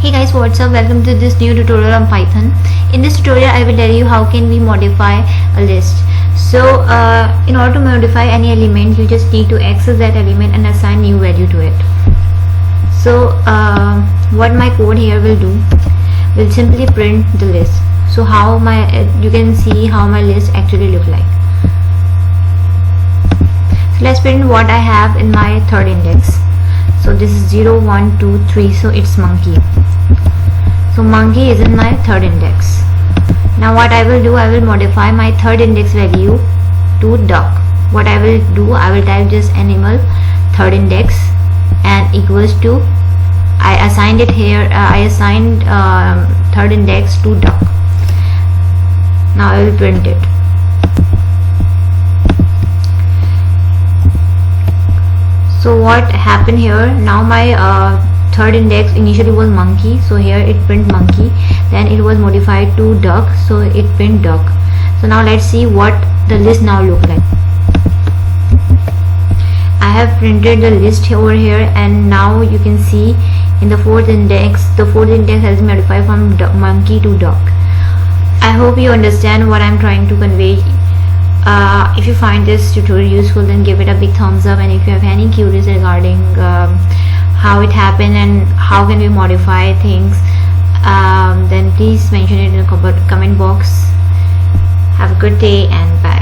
Hey guys, what's up? Welcome to this new tutorial on Python. In this tutorial I will tell you how can we modify a list. So in order to modify any element, you just need to access that element and assign new value to it. So what my code here will do, will simply print the list. So how you can see how my list actually look like. So let's print what I have in my third index. So this is 0 1 2 3, so it's monkey. So monkey is in my third index. Now what I will do, I will modify my third index value to duck. What I will do, I will type just animal third index and equals to, I assigned it here, I assigned third index to duck. Now I will print it. So what happened here, now my third index initially was monkey, so here it print monkey, then it was modified to duck, so it print duck. So now let's see what the list now look like. I have printed the list over here, and now you can see in the fourth index, the fourth index has been modified from monkey to duck. I hope you understand what I'm trying to convey. If you find this tutorial useful, then give it a big thumbs up, and if you have any queries regarding how it happened and how can we modify things, then please mention it in the comment box. Have a good day and bye.